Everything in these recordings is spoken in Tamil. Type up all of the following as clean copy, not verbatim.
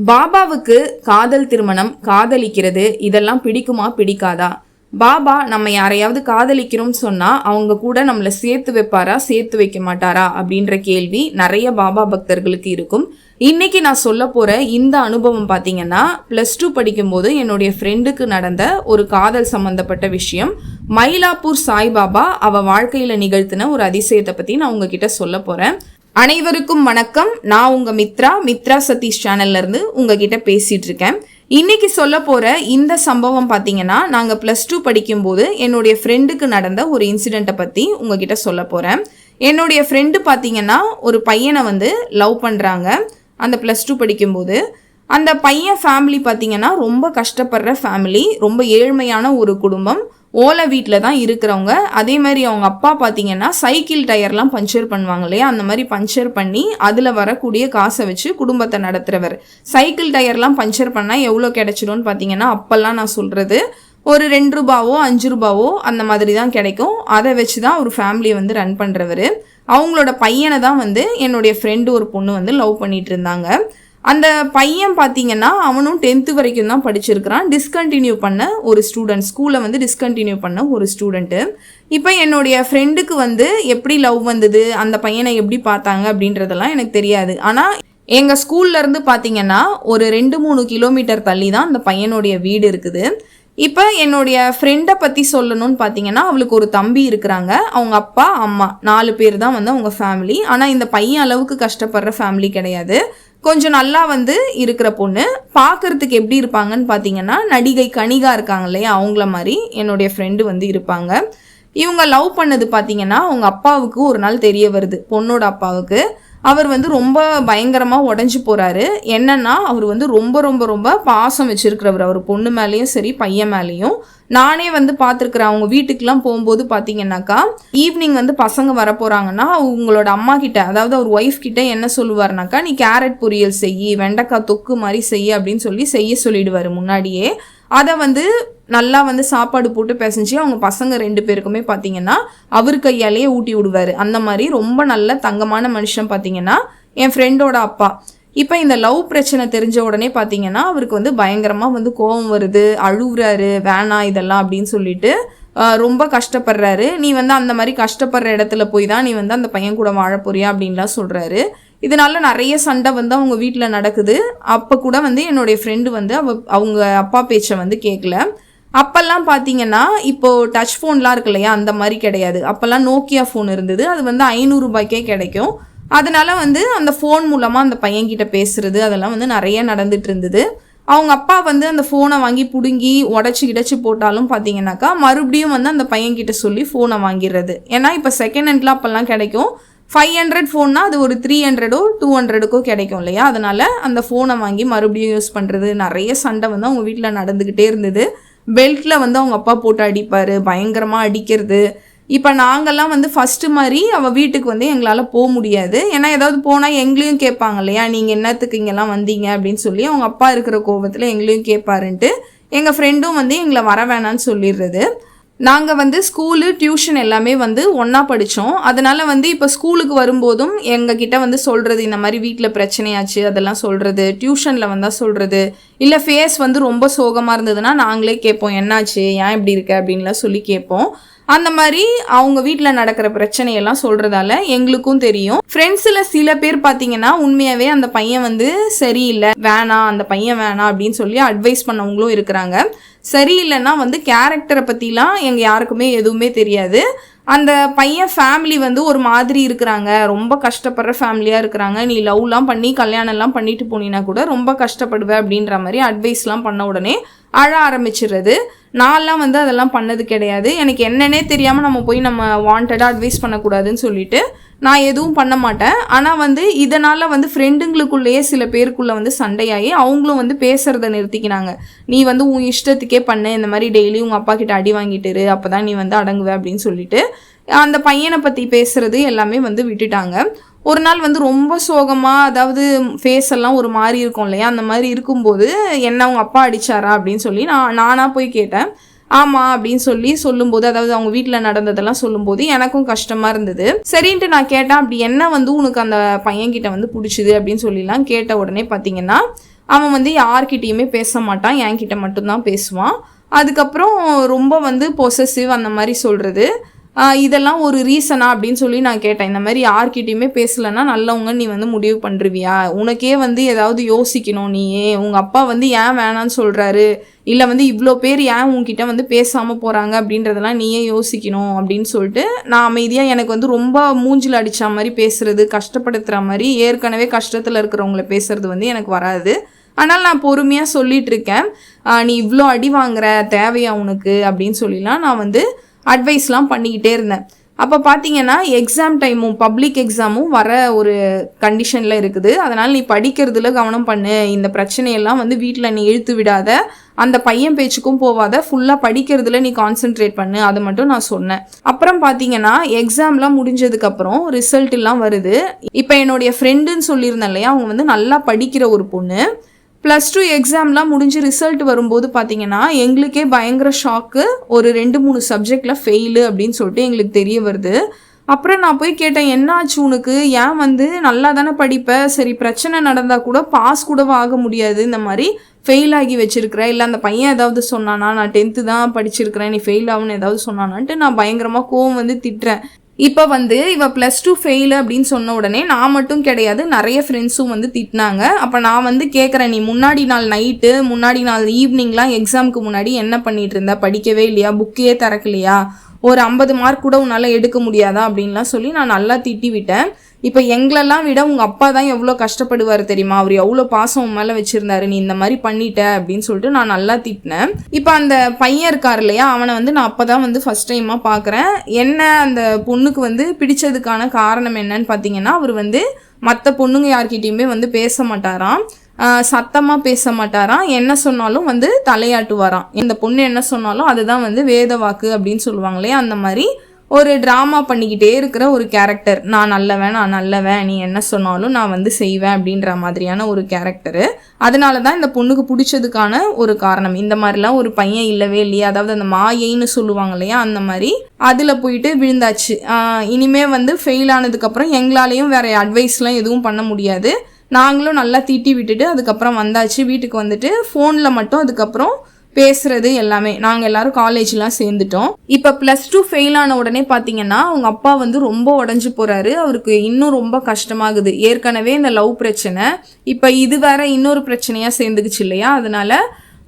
பாபாவுக்கு காதல் திருமணம், காதலிக்கிறது இதெல்லாம் பிடிக்குமா பிடிக்காதா? பாபா நம்ம யாரையாவது காதலிக்கிறோம் சொன்னா அவங்க கூட நம்மளை சேர்த்து வைப்பாரா சேர்த்து வைக்க மாட்டாரா அப்படின்ற கேள்வி நிறைய பாபா பக்தர்களுக்கு இருக்கும். இன்னைக்கு நான் சொல்ல போற இந்த அனுபவம் பார்த்தீங்கன்னா +2 படிக்கும்போது என்னுடைய ஃப்ரெண்டுக்கு நடந்த ஒரு காதல் சம்பந்தப்பட்ட விஷயம். மயிலாப்பூர் சாய்பாபா அவ வாழ்க்கையில நிகழ்த்தின ஒரு அதிசயத்தை பத்தி நான் உங்ககிட்ட சொல்ல போறேன். அனைவருக்கும் வணக்கம். நான் உங்க மித்ரா சதீஷ் சேனல்ல இருந்து உங்ககிட்ட பேசிட்டு இருக்கேன். இன்னைக்கு சொல்ல போற இந்த சம்பவம் பாத்தீங்கன்னா நாங்க +2 படிக்கும்போது என்னுடைய ஃப்ரெண்டுக்கு நடந்த ஒரு இன்சிடென்ட்டை பத்தி உங்ககிட்ட சொல்ல போறேன். என்னுடைய ஃப்ரெண்டு பாத்தீங்கன்னா ஒரு பையனை லவ் பண்றாங்க. அந்த +2 படிக்கும்போது அந்த பையன் ஃபேமிலி பாத்தீங்கன்னா ரொம்ப கஷ்டப்படுற ஃபேமிலி, ரொம்ப ஏழ்மையான ஒரு குடும்பம், ஓலை வீட்டில் தான் இருக்கிறவங்க. அதே மாதிரி அவங்க அப்பா பார்த்தீங்கன்னா சைக்கிள் டயர்லாம் பஞ்சர் பண்ணுவாங்க இல்லையா, அந்த மாதிரி பஞ்சர் பண்ணி அதில் வரக்கூடிய காசை வச்சு குடும்பத்தை நடத்துகிறவர். சைக்கிள் டயர்லாம் பஞ்சர் பண்ணால் எவ்வளோ கிடைச்சிடும்னு பார்த்தீங்கன்னா அப்போல்லாம் நான் சொல்கிறது ஒரு 2 ரூபாவோ 5 ரூபாவோ அந்த மாதிரி தான் கிடைக்கும். அதை வச்சு தான் ஒரு ஃபேமிலியை ரன் பண்ணுறவர். அவங்களோட பையனை தான் என்னுடைய ஃப்ரெண்டு ஒரு பொண்ணு லவ் பண்ணிட்டு இருந்தாங்க. அந்த பையன் பார்த்தீங்கன்னா அவனும் 10th வரைக்கும் தான் படிச்சிருக்கிறான். டிஸ்கண்டினியூ பண்ண ஒரு ஸ்டூடெண்ட், ஸ்கூலில் டிஸ்கண்டினியூ பண்ண ஒரு ஸ்டூடெண்ட்டு. இப்போ என்னுடைய ஃப்ரெண்டுக்கு எப்படி லவ் வந்தது, அந்த பையனை எப்படி பார்த்தாங்க அப்படின்றதெல்லாம் எனக்கு தெரியாது. ஆனால் எங்கள் ஸ்கூல்லேருந்து பார்த்தீங்கன்னா ஒரு 2-3 கிலோமீட்டர் தள்ளி தான் அந்த பையனுடைய வீடு இருக்குது. இப்போ என்னுடைய ஃப்ரெண்டை பற்றி சொல்லணும்னு பார்த்தீங்கன்னா அவளுக்கு ஒரு தம்பி இருக்கிறாங்க. அவங்க அப்பா அம்மா 4 பேர் தான் அவங்க ஃபேமிலி. ஆனால் இந்த பையன் அளவுக்கு கஷ்டப்படுற ஃபேமிலி கிடையாது. கொஞ்சம் நல்லா இருக்கிற பொண்ணு. பார்க்கறதுக்கு எப்படி இருப்பாங்கன்னு பார்த்தீங்கன்னா நடிகை கனிகா இருக்காங்க இல்லையா, அவங்கள மாதிரி என்னுடைய ஃப்ரெண்டு இருப்பாங்க. இவங்க லவ் பண்ணது பார்த்தீங்கன்னா அவங்க அப்பாவுக்கு ஒரு நாள் தெரிய வருது. பொண்ணோட அப்பாவுக்கு அவர் ரொம்ப பயங்கரமாக உடஞ்சி போகிறாரு. என்னன்னா அவர் ரொம்ப ரொம்ப ரொம்ப பாசம் வச்சிருக்கிறவர், அவர் பொண்ணு மேலேயும் சரி பையன் மேலேயும். நானே பார்த்துருக்குறேன். அவங்க வீட்டுக்கெலாம் போகும்போது பார்த்தீங்கன்னாக்கா ஈவினிங் பசங்க வர போகிறாங்கன்னா அவங்களோட அம்மா கிட்ட, அதாவது அவர் ஒய்ஃப் கிட்ட என்ன சொல்லுவார்னாக்கா, நீ கேரட் பொரியல் செய்யி, வெண்டைக்காய் தொக்கு மாதிரி செய்ய அப்படின்னு செய்ய சொல்லிடுவார் முன்னாடியே. அதை நல்லா சாப்பாடு போட்டு பிசைஞ்சு அவங்க பசங்க 2 பேருக்குமே பார்த்தீங்கன்னா அவர் கையாலேயே ஊட்டி விடுவார். அந்த மாதிரி ரொம்ப நல்ல தங்கமான மனுஷன் பார்த்தீங்கன்னா என் ஃப்ரெண்டோட அப்பா. இப்போ இந்த லவ் பிரச்சனை தெரிஞ்ச உடனே பார்த்தீங்கன்னா அவருக்கு பயங்கரமாக கோபம் வருது, அழுகுறாரு, வேணாம் இதெல்லாம் அப்படின்னு சொல்லிட்டு ரொம்ப கஷ்டப்படுறாரு. நீ அந்த மாதிரி கஷ்டப்படுற இடத்துல போய் தான் நீ அந்த பையன் கூட வாழ போறியா அப்படின்லாம் சொல்கிறாரு. இதனால நிறைய சண்டை அவங்க வீட்டில் நடக்குது. அப்போ கூட என்னுடைய ஃப்ரெண்டு அவங்க அப்பா பேச்சை கேட்கல. அப்போல்லாம் பார்த்தீங்கன்னா இப்போது டச் ஃபோன்லாம் இருக்கு இல்லையா, அந்த மாதிரி கிடையாது. அப்போல்லாம் நோக்கியா ஃபோன் இருந்தது. அது 500 ரூபாய்க்கே கிடைக்கும். அதனால அந்த ஃபோன் மூலமாக அந்த பையன்கிட்ட பேசுறது அதெல்லாம் நிறைய நடந்துட்டு இருந்தது. அவங்க அப்பா அந்த ஃபோனை வாங்கி பிடுங்கி உடச்சி போட்டாலும் பார்த்தீங்கன்னாக்கா மறுபடியும் அந்த பையன்கிட்ட சொல்லி ஃபோனை வாங்கிடுறது. ஏன்னா இப்போ செகண்ட் ஹேண்ட்லாம் அப்போல்லாம் கிடைக்கும். 500 ஃபோன்னா அது ஒரு 300 200 கிடைக்கும் இல்லையா, அதனால அந்த ஃபோனை வாங்கி மறுபடியும் யூஸ் பண்ணுறது. நிறைய சண்டை அவங்க வீட்டில் நடந்துக்கிட்டே இருந்தது. பெல்ட்டில் அவங்க அப்பா போட்டு அடிப்பார், பயங்கரமாக அடிக்கிறது. இப்போ நாங்கள்லாம் ஃபஸ்ட்டு மாதிரி அவள் வீட்டுக்கு எங்களால் போக முடியாது. ஏன்னா ஏதாவது போனால் எங்களையும் கேட்பாங்க இல்லையா, நீங்கள் என்னத்துக்கு இங்கெல்லாம் வந்தீங்க அப்படின்னு சொல்லி அவங்க அப்பா இருக்கிற கோபத்தில் எங்களையும் கேட்பாருன்ட்டு எங்கள் ஃப்ரெண்டும் எங்களை வர வேணான்னு சொல்லிடுறது. நாங்கள் ஸ்கூலு டியூஷன் எல்லாமே ஒன்றா படித்தோம். அதனால் இப்போ ஸ்கூலுக்கு வரும்போதும் எங்ககிட்ட சொல்கிறது, இந்த மாதிரி வீட்டில் பிரச்சனையாச்சு அதெல்லாம் சொல்கிறது, டியூஷனில் வந்தால் சொல்கிறது. இல்லை ஃபேஸ் ரொம்ப சோகமாக இருந்ததுன்னா நாங்களே கேட்போம், என்னாச்சு ஏன் இப்படி இருக்க அப்படின்லாம் சொல்லி கேட்போம். அந்த மாதிரி அவங்க வீட்டில் நடக்கிற பிரச்சனையெல்லாம் சொல்கிறதால எங்களுக்கும் தெரியும். ஃப்ரெண்ட்ஸில் சில பேர் பார்த்தீங்கன்னா உண்மையாகவே அந்த பையன் சரியில்லை, வேணாம் அந்த பையன் வேணாம் அப்படின்னு சொல்லி அட்வைஸ் பண்ணவங்களும் இருக்கிறாங்க. சரியில்லைன்னா கேரக்டரை பற்றிலாம் எங்கள் யாருக்குமே எதுவுமே தெரியாது. அந்த பையன் ஃபேமிலி ஒரு மாதிரி இருக்கிறாங்க, ரொம்ப கஷ்டப்படுற ஃபேமிலியாக இருக்கிறாங்க, நீ லவ்லாம் பண்ணி கல்யாணம்லாம் பண்ணிட்டு போனீங்கன்னா கூட ரொம்ப கஷ்டப்படுவேன் அப்படின்ற மாதிரி அட்வைஸ்லாம் பண்ண உடனே அழ ஆரம்பிச்சிடுறது. நான்லாம் அதெல்லாம் பண்ணது கிடையாது. எனக்கு என்னன்னே தெரியாமல் நம்ம போய் நம்ம வாண்டடாக அட்வைஸ் பண்ணக்கூடாதுன்னு சொல்லிட்டு நான் எதுவும் பண்ண மாட்டேன். ஆனால் இதனால் ஃப்ரெண்டுங்களுக்குள்ளேயே சில பேருக்குள்ளே சண்டையாகி அவங்களும் பேசுகிறத நிறுத்திக்கினாங்க. நீ உன் இஷ்டத்துக்கே பண்ணு, இந்த மாதிரி டெய்லி உங்கள் அப்பா கிட்ட அடி வாங்கிட்டுரு, அப்போ தான் நீ அடங்குவே அப்படின்னு சொல்லிட்டு அந்த பையனை பற்றி பேசுகிறது எல்லாமே விட்டுட்டாங்க. ஒரு நாள் ரொம்ப சோகமாக, அதாவது ஃபேஸ் எல்லாம் ஒரு மாதிரி இருக்கும் இல்லையா, அந்த மாதிரி இருக்கும்போது என்ன அவங்க அப்பா அடித்தாரா அப்படின்னு சொல்லி நானாக போய் கேட்டேன். ஆமாம் அப்படின்னு சொல்லும்போது, அதாவது அவங்க வீட்டில் நடந்ததெல்லாம் சொல்லும்போது எனக்கும் கஷ்டமாக இருந்தது. சரின்ட்டு நான் கேட்டேன், அப்படி என்ன உனக்கு அந்த பையன்கிட்ட பிடிச்சிது அப்படின்னு சொல்லிலாம் கேட்ட உடனே பார்த்தீங்கன்னா அவன் வந்து யார்கிட்டயுமே பேச மாட்டான், என்கிட்ட மட்டும்தான் பேசுவான். அதுக்கப்புறம் ரொம்ப வந்து பொசசிவ் அந்த மாதிரி சொல்கிறது, இதெல்லாம் ஒரு ரீசனா அப்படின்னு சொல்லி நான் கேட்டேன். இந்த மாதிரி யார்கிட்டையுமே பேசலைன்னா நல்லவங்க நீ வந்து முடிவு பண்ணுருவியா? உனக்கே வந்து ஏதாவது யோசிக்கணும். நீயே உங்கள் அப்பா வந்து ஏன் வேணான்னு சொல்கிறாரு, இல்லை வந்து இவ்வளோ பேர் ஏன் உங்ககிட்ட வந்து பேசாமல் போகிறாங்க அப்படின்றதெல்லாம் நீயே யோசிக்கணும் அப்படின்னு சொல்லிட்டு நான் அமைதியாக, எனக்கு வந்து ரொம்ப மூஞ்சில் அடித்த மாதிரி பேசுகிறது, கஷ்டப்படுத்துகிற மாதிரி ஏற்கனவே கஷ்டத்தில் இருக்கிறவங்கள பேசுகிறது வந்து எனக்கு வராது. ஆனால் நான் பொறுமையாக சொல்லிகிட்டு இருக்கேன். நீ இவ்வளோ அடி வாங்குற, தேவையா உனக்கு அப்படின்னு சொல்லிலாம் நான் வந்து அட்வைஸ்லாம் பண்ணிக்கிட்டே இருந்தேன். அப்போ பார்த்தீங்கன்னா எக்ஸாம் டைமும் பப்ளிக் எக்ஸாமும் வர ஒரு கண்டிஷனில் இருக்குது. அதனால் நீ படிக்கிறதுல கவனம் பண்ணு, இந்த பிரச்சனையெல்லாம் வந்து வீட்டில் நீ இழுத்து விடாத, அந்த பையன் பேச்சுக்கும் போவாத, ஃபுல்லாக படிக்கிறதுல நீ கான்சென்ட்ரேட் பண்ணு, அது மட்டும் நான் சொன்னேன். அப்புறம் பார்த்தீங்கன்னா எக்ஸாம்லாம் முடிஞ்சதுக்கப்புறம் ரிசல்ட் எல்லாம் வருது. இப்போ என்னுடைய ஃப்ரெண்டுன்னு சொல்லியிருந்தேன் இல்லையா, அவங்க வந்து நல்லா படிக்கிற ஒரு பொண்ணு. +2 எக்ஸாம்லாம் முடிஞ்சு ரிசல்ட் வரும்போது பார்த்தீங்கன்னா எங்களுக்கே பயங்கர ஷாக்கு. ஒரு 2-3 சப்ஜெக்டில் ஃபெயிலு அப்படின்னு சொல்லிட்டு எங்களுக்கு தெரிய வருது. அப்புறம் நான் போய் கேட்டேன், என்ன ஆச்சு உனக்கு? ஏன் வந்து நல்லா தானே படிப்ப, சரி பிரச்சனை நடந்தால் கூட பாஸ் கூடவா ஆக முடியாது, இந்த மாதிரி ஃபெயில் ஆகி வச்சிருக்கிற, இல்லை அந்த பையன் ஏதாவது சொன்னானா, நான் 10th தான் படிச்சிருக்கிறேன் நீ ஃபெயில் ஆகுன்னு ஏதாவது சொன்னானான்ட்டு நான் பயங்கரமாக கோவம் வந்து திட்டுறேன். இப்போ வந்து இவ +2 ஃபெயிலு அப்படின்னு சொன்ன உடனே நான் மட்டும் கிடையாது, நிறைய ஃப்ரெண்ட்ஸும் வந்து திட்டினாங்க. அப்போ நான் வந்து கேட்குறேன், நீ முன்னாடி நாள் நைட்டு, முன்னாடி நாள் ஈவினிங்லாம் எக்ஸாமுக்கு முன்னாடி என்ன பண்ணிட்டு இருந்த? படிக்கவே இல்லையா? புக்கையே திறக்கலையா? ஒரு 50 மார்க் கூட உன்னால் எடுக்க முடியாதா அப்படின்லாம் சொல்லி நான் நல்லா திட்டி விட்டேன். இப்போ எங்களெல்லாம் விட உங்கள் அப்பா தான் எவ்வளோ கஷ்டப்படுவார் தெரியுமா, அவர் எவ்வளோ பாசம் உன் மேலே வச்சுருந்தாரு, நீ இந்த மாதிரி பண்ணிட்ட அப்படின்னு சொல்லிட்டு நான் நல்லா திட்டினேன். இப்போ அந்த பையன் இருக்கார் இல்லையா, அவனை வந்து நான் அப்போ தான் வந்து ஃபஸ்ட் டைமாக பார்க்குறேன். என்ன அந்த பொண்ணுக்கு வந்து பிடிச்சதுக்கான காரணம் என்னன்னு பார்த்தீங்கன்னா, அவர் வந்து மற்ற பொண்ணுங்க யார்கிட்டையுமே வந்து பேச மாட்டாராம், சத்தமாக பேச மாட்டாராம், என்ன சொன்னாலும் வந்து தலையாட்டுவாராம். இந்த பொண்ணு என்ன சொன்னாலும் அதுதான் வந்து வேத வாக்கு அப்படின்னு சொல்லுவாங்க இல்லையா, அந்த மாதிரி ஒரு ட்ராமா பண்ணிக்கிட்டே இருக்கிற ஒரு கேரக்டர். நான் நல்லவன், நீ என்ன சொன்னாலும் நான் வந்து செய்வேன் அப்படின்ற மாதிரியான ஒரு கேரக்டரு. அதனால தான் இந்த பொண்ணுக்கு பிடிச்சதுக்கான ஒரு காரணம். இந்த மாதிரிலாம் ஒரு பையன் இல்லவே இல்லையா, அதாவது அந்த மாயைன்னு சொல்லுவாங்க இல்லையா, அந்த மாதிரி அதில் போயிட்டு விழுந்தாச்சு. இனிமே வந்து ஃபெயில் ஆனதுக்கப்புறம் எங்களாலேயும் வேற அட்வைஸ்லாம் எதுவும் பண்ண முடியாது. நாங்களும் நல்லா திட்டி விட்டுட்டு அதுக்கப்புறம் வந்தாச்சு. வீட்டுக்கு வந்துட்டு ஃபோனில் மட்டும் அதுக்கப்புறம் பேசுறது எல்லாமே. நாங்கள் எல்லாரும் காலேஜ்லாம் சேர்ந்துட்டோம். இப்போ +2 ஃபெயில் ஆன உடனே பார்த்தீங்கன்னா அவங்க அப்பா வந்து ரொம்ப உடஞ்சி போகிறாரு. அவருக்கு இன்னும் ரொம்ப கஷ்டமாகுது. ஏற்கனவே இந்த லவ் பிரச்சனை, இப்போ இது வேற இன்னொரு பிரச்சனையாக சேர்ந்துக்குச்சு இல்லையா, அதனால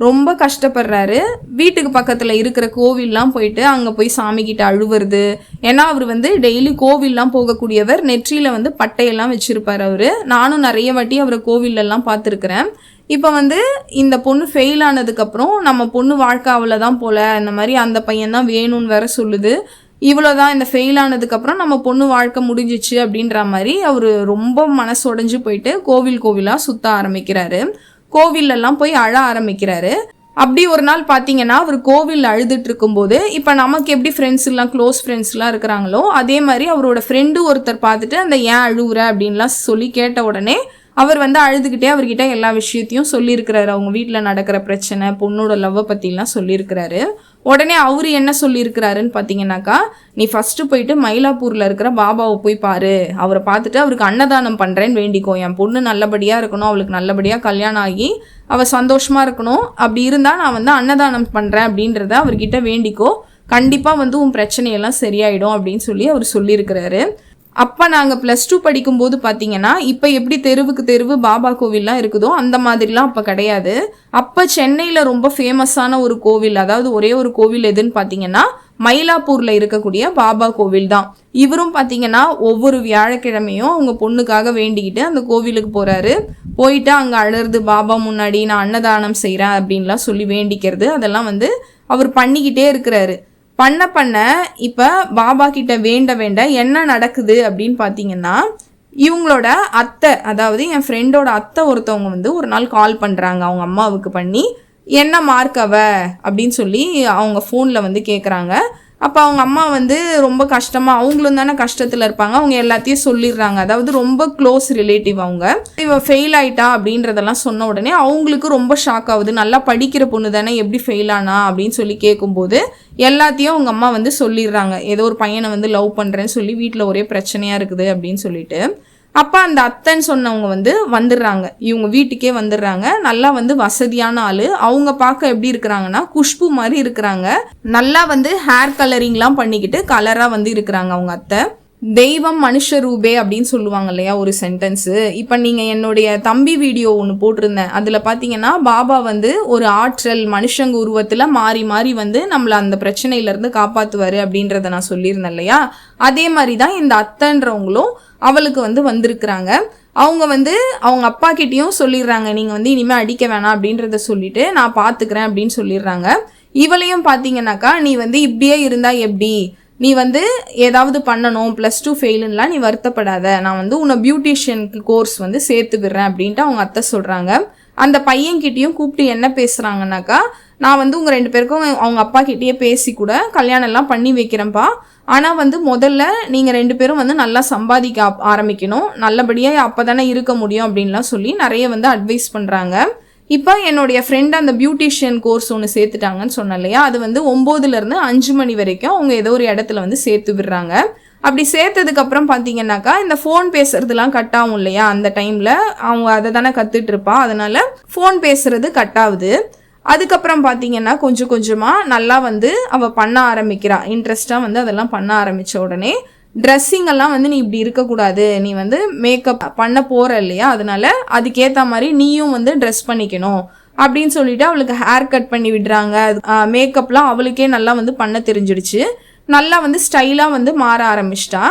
ரொம்ப கஷ்டப்படுறாரு. வீட்டுக்கு பக்கத்தில் இருக்கிற கோவில்லாம் போயிட்டு அங்கே போய் சாமிக்கிட்ட அழுவுறது. ஏன்னா அவர் வந்து டெய்லி கோவில்லாம் போகக்கூடியவர், நெற்றியில் வந்து பட்டையெல்லாம் வச்சுருப்பார் அவர். நானும் நிறைய வாட்டி அவரை கோவிலெல்லாம் பார்த்துருக்குறேன். இப்போ வந்து இந்த பொண்ணு ஃபெயில் ஆனதுக்கப்புறம் நம்ம பொண்ணு வாழ்க்கை அவ்வளோதான் போல், இந்த மாதிரி அந்த பையன் தான் வேணும்னு வேற சொல்லுது, இவ்வளோதான் இந்த ஃபெயில் ஆனதுக்கப்புறம் நம்ம பொண்ணு வாழ்க்கை முடிஞ்சிச்சு அப்படின்ற மாதிரி அவர் ரொம்ப மனசு உடைஞ்சு போயிட்டு கோவிலாக சுற்ற ஆரம்பிக்கிறாரு. கோவிலெல்லாம் போய் அழ ஆரம்பிக்கிறாரு. அப்படி ஒரு நாள் பார்த்தீங்கன்னா அவர் கோவில் அழுதுட்டு இருக்கும்போது, இப்போ நமக்கு எப்படி ஃப்ரெண்ட்ஸ்லாம் க்ளோஸ் ஃப்ரெண்ட்ஸ்லாம் இருக்கிறாங்களோ அதே மாதிரி அவரோட ஃப்ரெண்டு ஒருத்தர் பார்த்துட்டு அந்த ஏன் அழுகுற அப்படின்லாம் சொல்லி கேட்ட உடனே அவர் வந்து அழுதுகிட்டே அவர்கிட்ட எல்லா விஷயத்தையும் சொல்லியிருக்கிறாரு. அவங்க வீட்டில் நடக்கிற பிரச்சனை, பொண்ணோட லவ்வை பற்றிலாம் சொல்லியிருக்கிறாரு. உடனே அவர் என்ன சொல்லியிருக்கிறாருன்னு பார்த்தீங்கன்னாக்கா, நீ ஃபஸ்ட்டு போயிட்டு மயிலாப்பூரில் இருக்கிற பாபாவை போய் பாரு, அவரை பார்த்துட்டு அவருக்கு அன்னதானம் பண்ணுறேன்னு வேண்டிக்கோ, என் பொண்ணு நல்லபடியாக இருக்கணும், அவளுக்கு நல்லபடியாக கல்யாணம் ஆகி அவள் சந்தோஷமாக இருக்கணும், அப்படி இருந்தால் நான் வந்து அன்னதானம் பண்ணுறேன் அப்படின்றத அவர்கிட்ட வேண்டிக்கோ, கண்டிப்பாக வந்து உன் பிரச்சனையெல்லாம் சரியாயிடும் அப்படின்னு சொல்லி அவர் சொல்லியிருக்கிறாரு. அப்போ நாங்கள் +2 படிக்கும்போது பார்த்தீங்கன்னா இப்போ எப்படி தெருவுக்கு தெருவு பாபா கோவில்லாம் இருக்குதோ அந்த மாதிரிலாம் அப்போ கிடையாது. அப்போ சென்னையில் ரொம்ப ஃபேமஸான ஒரு கோவில், அதாவது ஒரே ஒரு கோவில் எதுன்னு பார்த்தீங்கன்னா மயிலாப்பூரில் இருக்கக்கூடிய பாபா கோவில் தான். இவரும் பார்த்தீங்கன்னா ஒவ்வொரு வியாழக்கிழமையும் அவங்க பொண்ணுக்காக வேண்டிக்கிட்டு அந்த கோவிலுக்கு போகிறாரு. போயிட்டு அங்கே அழறது, பாபா முன்னாடி நான் அன்னதானம் செய்கிறேன் அப்படின்லாம் சொல்லி வேண்டிக்கிறது, அதெல்லாம் வந்து அவர் பண்ணிக்கிட்டே இருக்கிறாரு. பண்ண இப்போ பாபா கிட்ட வேண்ட என்ன நடக்குது அப்படின்னு பார்த்தீங்கன்னா, இவங்களோட அத்தை, அதாவது என் ஃப்ரெண்டோட அத்தை ஒருத்தவங்க வந்து ஒரு நாள் கால் பண்ணுறாங்க அவங்க அம்மாவுக்கு பண்ணி, என்ன மார்க் அவ அப்படின்னு சொல்லி அவங்க ஃபோனில் வந்து கேட்குறாங்க. அப்போ அவங்க அம்மா வந்து ரொம்ப கஷ்டமாக, அவங்களும் தானே கஷ்டத்தில் இருப்பாங்க, அவங்க எல்லாத்தையும் சொல்லிடுறாங்க. அதாவது ரொம்ப க்ளோஸ் ரிலேட்டிவ் அவங்க. இவ ஃபெயில் ஆயிட்டா அப்படின்றதெல்லாம் சொன்ன உடனே அவங்களுக்கு ரொம்ப ஷாக் ஆகுது. நல்லா படிக்கிற பொண்ணு தானே, எப்படி ஃபெயில் ஆனா அப்படின்னு சொல்லி கேட்கும்போது எல்லாத்தையும் அவங்க அம்மா வந்து சொல்லிடுறாங்க. ஏதோ ஒரு பையனை வந்து லவ் பண்ணுறேன்னு சொல்லி வீட்டில் ஒரே பிரச்சனையாக இருக்குது அப்படின்னு சொல்லிட்டு. அப்போ அந்த அத்தைன்னு சொன்னவங்க வந்து வந்துடுறாங்க, இவங்க வீட்டுக்கே வந்துடுறாங்க. நல்லா வந்து வசதியான ஆள். அவங்க பார்க்க எப்படி இருக்கிறாங்கன்னா குஷ்பு மாதிரி இருக்கிறாங்க. நல்லா வந்து ஹேர் கலரிங்லாம் பண்ணிக்கிட்டு கலராக வந்து இருக்கிறாங்க அவங்க அத்தை. தெய்வம் மனுஷ ரூபே அப்படின்னு சொல்லுவாங்க இல்லையா ஒரு சென்டென்ஸு. இப்போ நீங்கள் என்னுடைய தம்பி வீடியோ ஒன்று போட்டிருந்தேன், அதில் பார்த்தீங்கன்னா பாபா வந்து ஒரு ஆற்றல் மனுஷங்க உருவத்தில் மாறி மாறி வந்து நம்மளை அந்த பிரச்சனையிலேருந்து காப்பாற்றுவார் அப்படின்றத நான் சொல்லியிருந்தேன் இல்லையா. அதே மாதிரி தான் இந்த அத்தைன்றவங்களும் அவளுக்கு வந்து வந்திருக்கிறாங்க. அவங்க வந்து அவங்க அப்பா கிட்டேயும் சொல்லிடுறாங்க, நீங்கள் வந்து இனிமேல் அடிக்க வேணாம் அப்படின்றத சொல்லிட்டு நான் பார்த்துக்கிறேன் அப்படின்னு சொல்லிடுறாங்க. இவளையும் பார்த்தீங்கன்னாக்கா நீ வந்து இப்படியே இருந்தா எப்படி, நீ வந்து ஏதாவது பண்ணணும், +2 ஃபெயிலுன்னெலாம் நீ வருத்தப்படாத, நான் வந்து உன்னை பியூட்டிஷியனுக்கு கோர்ஸ் வந்து சேர்த்து விடுறேன் அப்படின்ட்டு அவங்க அத்தை சொல்கிறாங்க. அந்த பையன்கிட்டையும் கூப்பிட்டு என்ன பேசுகிறாங்கனாக்கா, நான் வந்து உங்கள் 2 பேருக்கும் அவங்க அப்பா கிட்டேயே பேசி கூட கல்யாணம் எல்லாம் பண்ணி வைக்கிறேன்ப்பா, ஆனால் வந்து முதல்ல நீங்கள் 2 பேரும் வந்து நல்லா சம்பாதிக்க ஆரம்பிக்கணும், நல்லபடியாக அப்போ தானே இருக்க முடியும் அப்படின்லாம் சொல்லி நிறைய வந்து அட்வைஸ் பண்ணுறாங்க. இப்போ என்னுடைய ஃப்ரெண்ட் அந்த பியூட்டிஷியன் கோர்ஸ் ஒன்று சேர்த்துட்டாங்கன்னு சொன்னேன் இல்லையா, அது வந்து 9லேருந்து 5 மணி வரைக்கும் அவங்க ஏதோ ஒரு இடத்துல வந்து சேர்த்து விடுறாங்க. அப்படி சேர்த்ததுக்கப்புறம் பார்த்தீங்கன்னாக்கா இந்த ஃபோன் பேசுறதுலாம் கட் ஆகும் இல்லையா, அந்த டைமில் அவங்க அதை தானே கற்றுட்டு இருப்பா, அதனால ஃபோன் பேசுறது கட் ஆகுது. அதுக்கப்புறம் பார்த்தீங்கன்னா கொஞ்சம் கொஞ்சமாக நல்லா வந்து அவள் பண்ண ஆரம்பிக்கிறா, இன்ட்ரெஸ்டாக வந்து அதெல்லாம் பண்ண ஆரம்பித்த உடனே ட்ரெஸ்ஸிங் எல்லாம் வந்து நீ இப்படி இருக்கக்கூடாது, நீ வந்து மேக்கப் பண்ண போகிற இல்லையா, அதனால அதுக்கேற்ற மாதிரி நீயும் வந்து ட்ரெஸ் பண்ணிக்கணும் அப்படின்னு சொல்லிட்டு அவளுக்கு ஹேர் கட் பண்ணி விடுறாங்க. மேக்கப்லாம் அவளுக்கே நல்லா வந்து பண்ண தெரிஞ்சிடுச்சு, நல்லா வந்து ஸ்டைலாக வந்து மாற ஆரம்பிச்சிட்டா.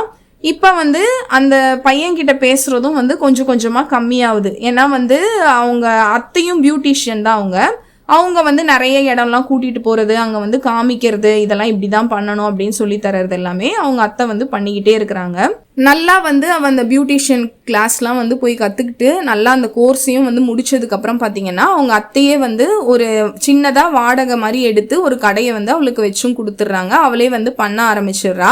இப்போ வந்து அந்த பையன்கிட்ட பேசுகிறதும் வந்து கொஞ்சம் கொஞ்சமாக கம்மியாகுது. ஏன்னா வந்து அவங்க அத்தையும் பியூட்டிஷியன் தான் அவங்க வந்து நிறைய இடம்லாம் கூட்டிகிட்டு போகிறது, அங்கே வந்து காமிக்கிறது, இதெல்லாம் இப்படி தான் பண்ணணும் அப்படின்னு சொல்லி தர்றது எல்லாமே அவங்க அத்தை வந்து பண்ணிக்கிட்டே இருக்கிறாங்க. நல்லா வந்து அவன் அந்த பியூட்டிஷியன் கிளாஸ்லாம் வந்து போய் கற்றுக்கிட்டு நல்லா அந்த கோர்ஸையும் வந்து முடிச்சதுக்கப்புறம் பார்த்தீங்கன்னா அவங்க அத்தையே வந்து ஒரு சின்னதாக வாடகை மாதிரி எடுத்து ஒரு கடையை வந்து அவளுக்கு வச்சும் கொடுத்துட்றாங்க. அவளே வந்து பண்ண ஆரம்பிச்சிடுறா.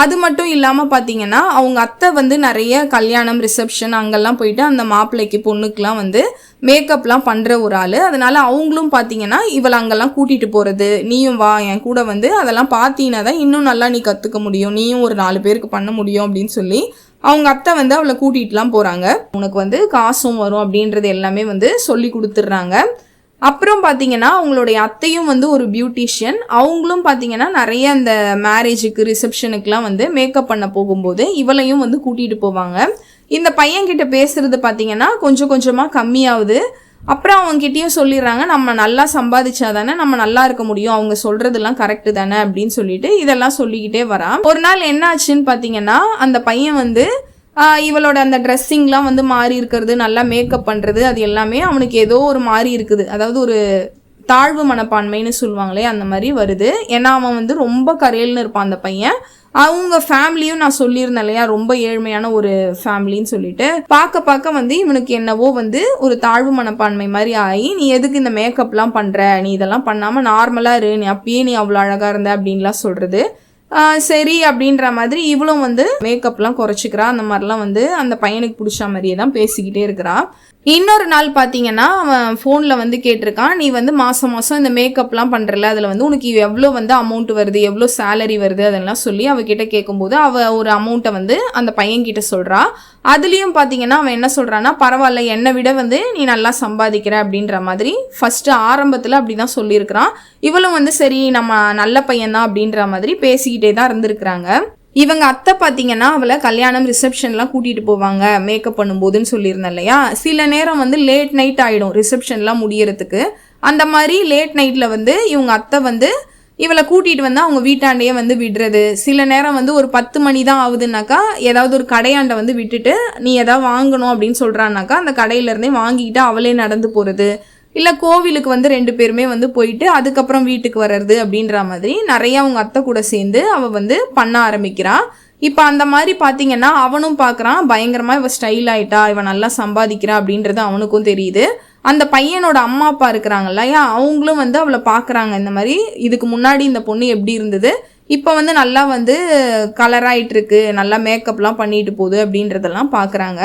அது மட்டும் இல்லாமல் பார்த்தீங்கன்னா அவங்க அத்தை வந்து நிறைய கல்யாணம் ரிசப்ஷன் அங்கெல்லாம் போயிட்டு அந்த மாப்பிள்ளைக்கு பொண்ணுக்கெலாம் வந்து மேக்கப்லாம் பண்ணுற ஒரு ஆள். அதனால அவங்களும் பார்த்தீங்கன்னா இவளை அங்கெல்லாம் கூட்டிகிட்டு போகிறது, நீயும் வா என் கூட வந்து அதெல்லாம் பார்த்தீங்கன்னா தான் இன்னும் நல்லா நீ கற்றுக்க முடியும், நீயும் ஒரு 4 பேருக்கு பண்ண முடியும் அப்படின்னு சொல்லி அவங்க அத்தை வந்து அவளை கூட்டிகிட்டுலாம் போகிறாங்க. உனக்கு வந்து காசும் வரும் அப்படின்றது எல்லாமே வந்து சொல்லி கொடுத்துட்றாங்க. அப்புறம் பார்த்தீங்கன்னா அவங்களுடைய அத்தையும் வந்து ஒரு பியூட்டிஷியன். அவங்களும் பார்த்தீங்கன்னா நிறைய அந்த மேரேஜுக்கு ரிசப்ஷனுக்குலாம் வந்து மேக்கப் பண்ண போகும்போது இவளையும் வந்து கூட்டிகிட்டு போவாங்க. இந்த பையன்கிட்ட பேசுறது பார்த்தீங்கன்னா கொஞ்சம் கொஞ்சமாக கம்மியாகுது. அப்புறம் அவங்ககிட்டயும் சொல்லிடுறாங்க, நம்ம நல்லா சம்பாதிச்சா தானே நம்ம நல்லா இருக்க முடியும், அவங்க சொல்றதெல்லாம் கரெக்டு தானே அப்படின்னு சொல்லிட்டு இதெல்லாம் சொல்லிக்கிட்டே வரான். ஒரு நாள் என்ன ஆச்சுன்னு பார்த்தீங்கன்னா அந்த பையன் வந்து இவளோட அந்த ட்ரெஸ்ஸிங்லாம் வந்து மாறி இருக்கிறது, நல்லா மேக்கப் பண்ணுறது, அது எல்லாமே அவனுக்கு ஏதோ ஒரு மாறி இருக்குது. அதாவது ஒரு தாழ்வு மனப்பான்மைன்னு சொல்லுவாங்களே அந்த மாதிரி வருது. ஏன்னா அவன் வந்து ரொம்ப கரையல்னு இருப்பான் அந்த பையன். அவங்க ஃபேமிலியும் நான் சொல்லியிருந்தேன் இல்லையா, ரொம்ப ஏழ்மையான ஒரு ஃபேமிலின்னு சொல்லிட்டு பார்க்க வந்து இவனுக்கு என்னவோ வந்து ஒரு தாழ்வு மனப்பான்மை மாதிரி ஆகி, நீ எதுக்கு இந்த மேக்கப்லாம் பண்ணுற, நீ இதெல்லாம் பண்ணாமல் நார்மலாக இரு, நீ அப்பயே நீ அவ்வளோ அழகாக இருந்த அப்படின்லாம் சொல்கிறது. சரி அப்படின்ற மாதிரி இவளும் வந்து மேக்கப்லாம் குறைச்சிக்கிறா. அந்த மாதிரிலாம் வந்து அந்த பையனுக்கு பிடிச்ச மாதிரியே தான் பேசிக்கிட்டே இருக்கிறா. இன்னொரு நாள் பார்த்தீங்கன்னா அவன் ஃபோனில் வந்து கேட்டிருக்கான், நீ வந்து மாதம் இந்த மேக்கப்லாம் பண்ணுறல, அதில் வந்து உனக்கு எவ்வளோ வந்து அமௌண்ட் வருது, எவ்வளோ சேலரி வருது அதெல்லாம் சொல்லி அவகிட்ட கேட்கும்போது அவள் ஒரு அமௌண்ட்டை வந்து அந்த பையன்கிட்ட சொல்கிறா. அதுலேயும் பார்த்தீங்கன்னா அவன் என்ன சொல்கிறான்னா, பரவாயில்ல என்னை விட வந்து நீ நல்லா சம்பாதிக்கிற அப்படின்ற மாதிரி ஃபஸ்ட்டு ஆரம்பத்தில் அப்படி தான் சொல்லியிருக்கிறான். இவளும் வந்து சரி நம்ம நல்ல பையன்தான் அப்படின்ற மாதிரி பேசிக்கிட்டே தான் இருந்திருக்கிறாங்க. இவங்க அத்தை பார்த்தீங்கன்னா அவளை கல்யாணம் ரிசப்ஷன்லாம் கூட்டிகிட்டு போவாங்க மேக்கப் பண்ணும்போதுன்னு சொல்லியிருந்தேன் இல்லையா. சில நேரம் வந்து லேட் நைட் ஆகிடும் ரிசப்ஷன்லாம் முடியறதுக்கு. அந்த மாதிரி லேட் நைட்டில் வந்து இவங்க அத்தை வந்து இவளை கூட்டிகிட்டு வந்து அவங்க வீட்டாண்டையே வந்து விடுறது. சில நேரம் வந்து ஒரு 10 மணி தான் ஆகுதுனாக்கா ஏதாவது ஒரு கடையாண்டை வந்து விட்டுட்டு நீ எதாவது வாங்கணும் அப்படின்னு சொல்கிறான்னாக்கா அந்த கடையிலேருந்தே வாங்கிக்கிட்டு அவளே நடந்து போகிறது, இல்லை கோவிலுக்கு வந்து 2 பேருமே வந்து போயிட்டு அதுக்கப்புறம் வீட்டுக்கு வர்றது அப்படின்ற மாதிரி நிறைய அவங்க அத்தை கூட சேர்ந்து அவள் வந்து பண்ண ஆரம்பிக்கிறான். இப்போ அந்த மாதிரி பார்த்தீங்கன்னா அவனும் பார்க்குறான், பயங்கரமாக இவள் ஸ்டைல் ஆகிட்டா, இவன் நல்லா சம்பாதிக்கிறா அப்படின்றது அவனுக்கும் தெரியுது. அந்த பையனோட அம்மா அப்பா இருக்கிறாங்க இல்லையா, அவங்களும் வந்து அவளை பார்க்குறாங்க. இந்த மாதிரி இதுக்கு முன்னாடி இந்த பொண்ணு எப்படி இருந்தது, இப்போ வந்து நல்லா வந்து கலராகிட்டு இருக்கு, நல்லா மேக்கப்லாம் பண்ணிட்டு போகுது அப்படின்றதெல்லாம் பார்க்குறாங்க.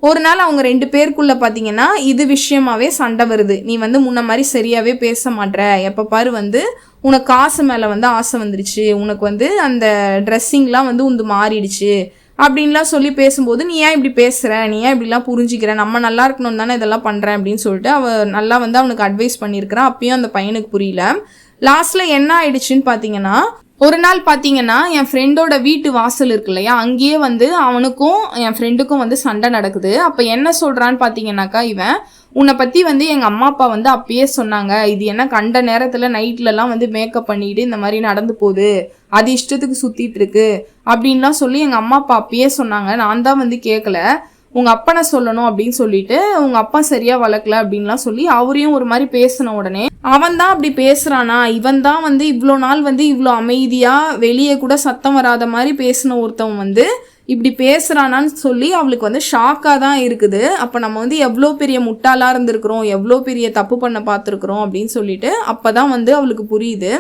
ஒரு நாள் அவங்க 2 பேருக்குள்ளே பார்த்தீங்கன்னா இது விஷயமாவே சண்டை வருது. நீ வந்து முன்ன மாதிரி சரியாகவே பேச மாட்ற, எப்போ பாரு வந்து உனக்கு காசு மேலே வந்து ஆசை வந்துருச்சு, உனக்கு வந்து அந்த ட்ரெஸ்ஸிங்லாம் வந்து உந்து மாறிடுச்சு அப்படின்லாம் சொல்லி பேசும்போது நீ ஏன் இப்படி பேசுகிற, நீ ஏன் இப்படிலாம் புரிஞ்சிக்கிற, நம்ம நல்லா இருக்கணும் தானே இதெல்லாம் பண்ணுறேன் அப்படின்னு சொல்லிட்டு நல்லா வந்து அவனுக்கு அட்வைஸ் பண்ணியிருக்கிறான். அப்பயும் அந்த பையனுக்கு புரியல. லாஸ்ட்டில் என்ன ஆயிடுச்சுன்னு பார்த்தீங்கன்னா, ஒரு நாள் பார்த்தீங்கன்னா என் ஃப்ரெண்டோட வீட்டு வாசல் இருக்கு இல்லையா, அங்கேயே வந்து அவனுக்கும் என் ஃப்ரெண்டுக்கும் வந்து சண்டை நடக்குது. அப்போ என்ன சொல்கிறான்னு பார்த்தீங்கன்னாக்கா, இவன் உன்னை பற்றி வந்து எங்கள் அம்மா அப்பா வந்து அப்பயே சொன்னாங்க, இது என்ன கண்ட நேரத்தில் நைட்லலாம் வந்து மேக்கப் பண்ணிட்டு இந்த மாதிரி நடந்து போகுது, அது இஷ்டத்துக்கு சுற்றிட்டு இருக்கு அப்படின்லாம் சொல்லி எங்கள் அம்மா அப்பா அப்பயே சொன்னாங்க, நான் தான் வந்து கேட்கல, உங்கள் அப்பனை சொல்லணும் அப்படின்னு சொல்லிட்டு உங்கள் அப்பா சரியாக வளர்க்கல அப்படின்லாம் சொல்லி அவரையும் ஒரு மாதிரி பேசின உடனே அவன் தான் அப்படி பேசுகிறானா, இவன் தான் வந்து இவ்வளோ நாள் வந்து இவ்வளோ அமைதியாக வெளியே கூட சத்தம் வராத மாதிரி பேசின ஒருத்தவன் வந்து இப்படி பேசுகிறானான்னு சொல்லி அவளுக்கு வந்து ஷாக்காக தான் இருக்குது. அப்போ நம்ம வந்து எவ்வளோ பெரிய முட்டாளாக இருந்திருக்கிறோம், எவ்வளோ பெரிய தப்பு பண்ண பார்த்துருக்குறோம் அப்படின்னு சொல்லிட்டு அப்போ தான் வந்து அவளுக்கு புரியுது.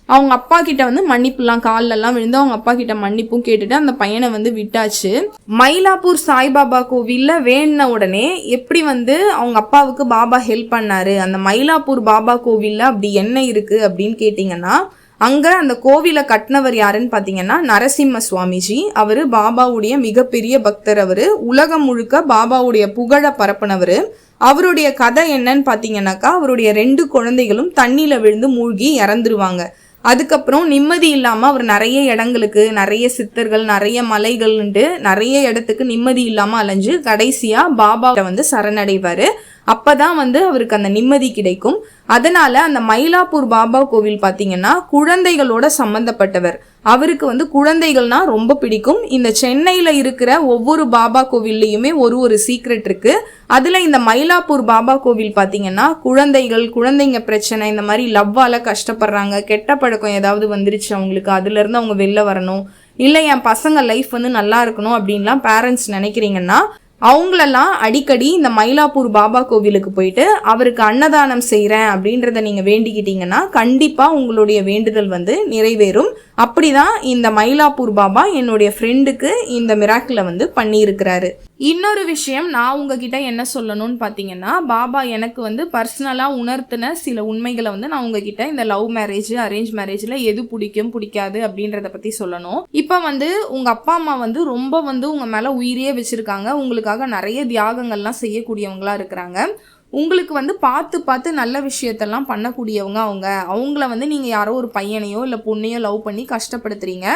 அவங்க அப்பா கிட்ட வந்து மன்னிப்புலாம் காலிலெல்லாம் விழுந்து அவங்க அப்பா கிட்ட மன்னிப்பும் கேட்டுட்டு அந்த பையனை வந்து விட்டாச்சு. மயிலாப்பூர் சாய்பாபா கோவிலில் வேண்டின உடனே எப்படி வந்து அவங்க அப்பாவுக்கு பாபா ஹெல்ப் பண்ணாரு, அந்த மயிலாப்பூர் பாபா கோவிலில் அப்படி என்ன இருக்குது அப்படின்னு கேட்டிங்கன்னா, அங்கே அந்த கோவிலை கட்டினவர் யாருன்னு பார்த்தீங்கன்னா நரசிம்ம சுவாமிஜி. அவர் பாபாவுடைய மிகப்பெரிய பக்தர். அவர் உலகம் முழுக்க பாபாவுடைய புகழை பரப்பினவர். அவருடைய கதை என்னன்னு பார்த்தீங்கன்னாக்கா, அவருடைய 2 குழந்தைகளும் தண்ணியில் விழுந்து மூழ்கி இறந்துருவாங்க. அதுக்கப்புறம் நிம்மதி இல்லாமல் அவர் நிறைய இடங்களுக்கு, நிறைய சித்தர்கள், நிறைய மலைகள்ன்ட்டு நிறைய இடத்துக்கு நிம்மதி இல்லாமல் அலைஞ்சு கடைசியாக பாபாவை வந்து சரணடைவார். அப்போ தான் வந்து அவருக்கு அந்த நிம்மதி கிடைக்கும். அதனால அந்த மயிலாப்பூர் பாபா கோவில் பார்த்தீங்கன்னா குழந்தைகளோட சம்மந்தப்பட்டவர். அவருக்கு வந்து குழந்தைகள்னா ரொம்ப பிடிக்கும். இந்த சென்னையில் இருக்கிற ஒவ்வொரு பாபா கோவில்லையுமே ஒரு சீக்ரெட் இருக்கு. அதில் இந்த மயிலாப்பூர் பாபா கோவில் பார்த்தீங்கன்னா குழந்தைங்க பிரச்சனை, இந்த மாதிரி லவ்வால் கஷ்டப்படுறாங்க, கெட்ட பழக்கம் ஏதாவது வந்துருச்சு அவங்களுக்கு, அதுலேருந்து அவங்க வெளில வரணும், இல்லை என் பசங்க லைஃப் வந்து நல்லா இருக்கணும் அப்படின்லாம் பேரண்ட்ஸ் நினைக்கிறீங்கன்னா அவங்களெல்லாம் அடிக்கடி இந்த மயிலாப்பூர் பாபா கோவிலுக்கு போயிட்டு அவருக்கு அன்னதானம் செய்கிறேன் அப்படின்றத நீங்கள் வேண்டிக்கிட்டீங்கன்னா கண்டிப்பாக உங்களுடைய வேண்டுதல் வந்து நிறைவேறும். அப்படிதான் இந்த மயிலாப்பூர் பாபா என்னுடைய ஃப்ரெண்டுக்கு இந்த மிராக்கிளை வந்து பண்ணியிருக்கிறாரு. இன்னொரு விஷயம் நான் உங்ககிட்ட என்ன சொல்லணும்னு பார்த்தீங்கன்னா, பாபா எனக்கு வந்து பர்சனலாக உணர்த்தின சில உண்மைகளை வந்து நான் உங்ககிட்ட இந்த லவ் மேரேஜ் அரேஞ்ச் மேரேஜில் எது பிடிக்கும் பிடிக்காது அப்படின்றத பற்றி சொல்லணும். இப்போ வந்து உங்கள் அப்பா அம்மா வந்து ரொம்ப வந்து உங்கள் மேலே உயிரியே வச்சுருக்காங்க, உங்களுக்காக நிறைய தியாகங்கள்லாம் செய்யக்கூடியவங்களா இருக்கிறாங்க. உங்களுக்கு வந்து பார்த்து நல்ல விஷயத்தெல்லாம் பண்ணக்கூடியவங்க அவங்கள வந்து நீங்கள் யாரோ ஒரு பையனையோ இல்லை பொண்ணையோ லவ் பண்ணி கஷ்டப்படுத்துறீங்க.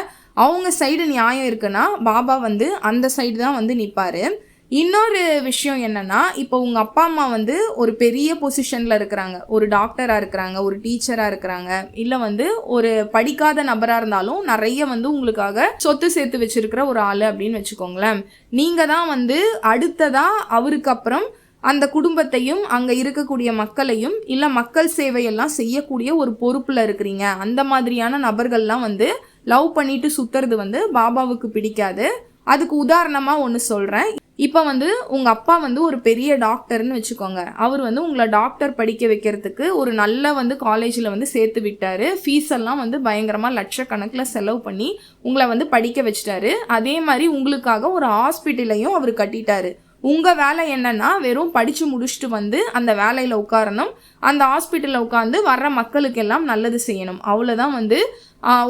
அவங்க சைடு நியாயம் இருக்குன்னா பாபா வந்து அந்த சைடு தான் வந்து நிற்பார். இன்னொரு விஷயம் என்னன்னா, இப்போ உங்கள் அப்பா அம்மா வந்து ஒரு பெரிய பொசிஷனில் இருக்கிறாங்க, ஒரு டாக்டராக இருக்கிறாங்க, ஒரு டீச்சராக இருக்கிறாங்க, இல்லை வந்து ஒரு படிக்காத நபராக இருந்தாலும் நிறைய வந்து உங்களுக்காக சொத்து சேர்த்து வச்சிருக்கிற ஒரு ஆள் அப்படின்னு வச்சுக்கோங்களேன். நீங்கள் தான் வந்து அடுத்ததாக அவருக்கு அப்புறம் அந்த குடும்பத்தையும் அங்கே இருக்கக்கூடிய மக்களையும் இல்லை மக்கள் சேவையெல்லாம் செய்யக்கூடிய ஒரு பொறுப்பில் இருக்கிறீங்க. அந்த மாதிரியான நபர்கள்லாம் வந்து லவ் பண்ணிட்டு சுற்றுறது வந்து பாபாவுக்கு பிடிக்காது. அதுக்கு உதாரணமாக ஒன்று சொல்கிறேன். இப்போ வந்து உங்கள் அப்பா வந்து ஒரு பெரிய டாக்டர்னு வச்சுக்கோங்க. அவர் வந்து உங்களை டாக்டர் படிக்க வைக்கிறதுக்கு ஒரு நல்ல வந்து காலேஜில் வந்து சேர்த்து விட்டார். ஃபீஸ் எல்லாம் வந்து பயங்கரமாக லட்சக்கணக்கில் செலவு பண்ணி உங்களை வந்து படிக்க வச்சிட்டாரு. அதே மாதிரி உங்களுக்காக ஒரு ஹாஸ்பிட்டலையும் அவர் கட்டிட்டாரு. உங்கள் வேலை என்னன்னா வெறும் படித்து முடிச்சுட்டு வந்து அந்த வேலையில் உட்காரணும், அந்த ஹாஸ்பிட்டலில் உட்காந்து வர்ற மக்களுக்கெல்லாம் நல்லது செய்யணும். அவ்வளோதான் வந்து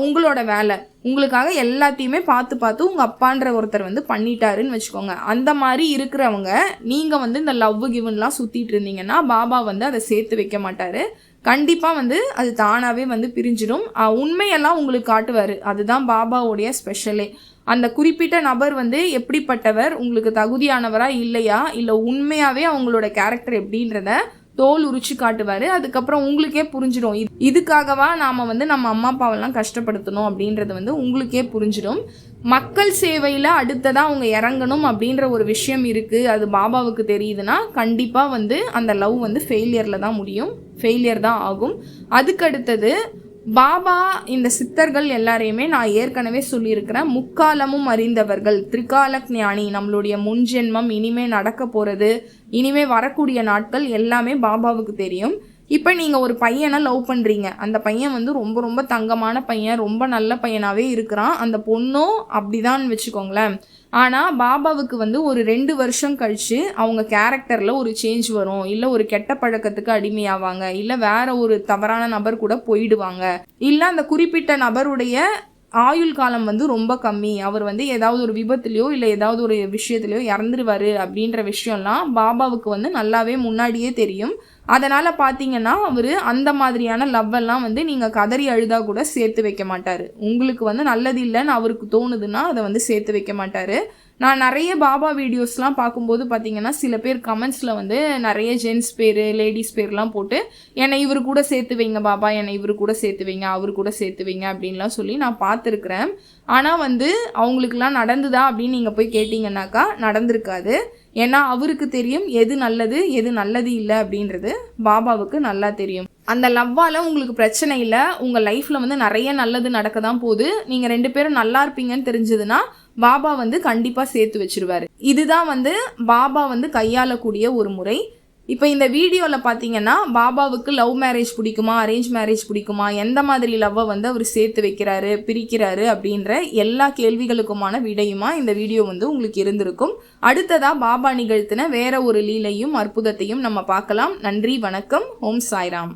உங்களோட வேலை. உங்களுக்காக எல்லாத்தையுமே பார்த்து உங்கள் அப்பான்ற ஒருத்தர் வந்து பண்ணிட்டாருன்னு வச்சுக்கோங்க. அந்த மாதிரி இருக்கிறவங்க நீங்கள் வந்து இந்த லவ் கிவன்லாம் சுற்றிட்டு இருந்தீங்கன்னா பாபா வந்து அதை சேர்த்து வைக்க மாட்டார். கண்டிப்பாக வந்து அது தானாகவே வந்து பிரிஞ்சிடும். உண்மையெல்லாம் உங்களுக்கு காட்டுவார். அதுதான் பாபாவுடைய ஸ்பெஷலே. அந்த குறிப்பிட்ட நபர் வந்து எப்படிப்பட்டவர், உங்களுக்கு தகுதியானவரா இல்லையா, இல்லை உண்மையாகவே அவங்களோட கேரக்டர் எப்படின்றத தோல் உரிச்சு காட்டுவார். அதுக்கப்புறம் உங்களுக்கே புரிஞ்சிடும், இதுக்காகவா நாம் வந்து நம்ம அம்மா அப்பாவெல்லாம் கஷ்டப்படுத்தணும் அப்படின்றது வந்து உங்களுக்கே புரிஞ்சிடும். மக்கள் சேவையில் அடுத்ததாக அவங்க இறங்கணும் அப்படின்ற ஒரு விஷயம் இருக்குது, அது பாபாவுக்கு தெரியுதுன்னா கண்டிப்பாக வந்து அந்த லவ் வந்து ஃபெயிலியரில் தான் முடியும், ஃபெயிலியர் தான் ஆகும். அதுக்கடுத்தது பாபா இந்த சித்தர்கள் எல்லாரையுமே நான் ஏற்கனவே சொல்லியிருக்கிறேன், முக்காலமும் அறிந்தவர்கள், திரிகால ஞானி. நம்மளுடைய முன்ஜென்மம், இனிமே நடக்க போகிறது, இனிமே வரக்கூடிய நாட்கள் எல்லாமே பாபாவுக்கு தெரியும். இப்போ நீங்கள் ஒரு பையனை லவ் பண்ணுறீங்க, அந்த பையன் வந்து ரொம்ப ரொம்ப தங்கமான பையன், ரொம்ப நல்ல பையனாகவே இருக்கிறான், அந்த பொண்ணும் அப்படிதான் வச்சுக்கோங்களேன். ஆனால் பாபாவுக்கு வந்து ஒரு 2 வருஷம் கழித்து அவங்க கேரக்டரில் ஒரு சேஞ்ச் வரும், இல்லை ஒரு கெட்ட பழக்கத்துக்கு அடிமையாவாங்க, இல்லை வேற ஒரு தவறான நபர் கூட போயிடுவாங்க, இல்லை அந்த குறிப்பிட்ட நபருடைய ஆயுள் காலம் வந்து ரொம்ப கம்மி, அவர் வந்து ஏதாவது ஒரு விபத்துலையோ இல்லை ஏதாவது ஒரு விஷயத்துலையோ இறந்துருவார் அப்படின்ற விஷயம்லாம் பாபாவுக்கு வந்து நல்லாவே முன்னாடியே தெரியும். அதனால் பார்த்தீங்கன்னா அவர் அந்த மாதிரியான லவ்வெல்லாம் வந்து நீங்கள் கதறி அழுதா கூட சேர்த்து வைக்க மாட்டார். உங்களுக்கு வந்து நல்லது இல்லைன்னு அவருக்கு தோணுதுன்னா அதை வந்து சேர்த்து வைக்க மாட்டார். நான் நிறைய பாபா வீடியோஸ்லாம் பார்க்கும்போது பார்த்தீங்கன்னா சில பேர் கமெண்ட்ஸில் வந்து நிறைய ஜென்ஸ் பேர் லேடிஸ் பேர்லாம் போட்டு என்னை இவர் கூட சேர்த்து வைங்க பாபா, என்னை இவர் கூட சேர்த்து வைங்க, அவர் கூட சேர்த்து வைங்க அப்படின்லாம் சொல்லி நான் பார்த்துருக்குறேன். ஆனால் வந்து அவங்களுக்குலாம் நடந்துதா அப்படின்னு நீங்கள் போய் கேட்டிங்கன்னாக்கா நடந்திருக்காது. ஏன்னா அவருக்கு தெரியும் எது நல்லது எது நல்லது இல்லை அப்படின்றது பாபாவுக்கு நல்லா தெரியும். அந்த லவ்வால் உங்களுக்கு பிரச்சனை இல்லை, உங்கள் லைஃப்பில் வந்து நிறைய நல்லது நடக்க தான் போகுது, நீங்கள் 2 பேரும் நல்லா இருப்பீங்கன்னு தெரிஞ்சதுன்னா பாபா வந்து கண்டிப்பாக சேர்த்து வச்சிருவாரு. இதுதான் வந்து பாபா வந்து கையாளக்கூடிய ஒரு முறை. இப்போ இந்த வீடியோவில் பார்த்தீங்கன்னா பாபாவுக்கு லவ் மேரேஜ் பிடிக்குமா, அரேஞ்ச் மேரேஜ் பிடிக்குமா, எந்த மாதிரி லவ்வை வந்து அவர் சேர்த்து வைக்கிறாரு பிரிக்கிறாரு அப்படின்ற எல்லா கேள்விகளுக்குமான விடையுமா இந்த வீடியோ வந்து உங்களுக்கு இருந்திருக்கும். அடுத்ததாக பாபா நிகழ்த்தின வேற ஒரு லீலையும் அற்புதத்தையும் நம்ம பார்க்கலாம். நன்றி, வணக்கம். ஓம் சாய்ராம்.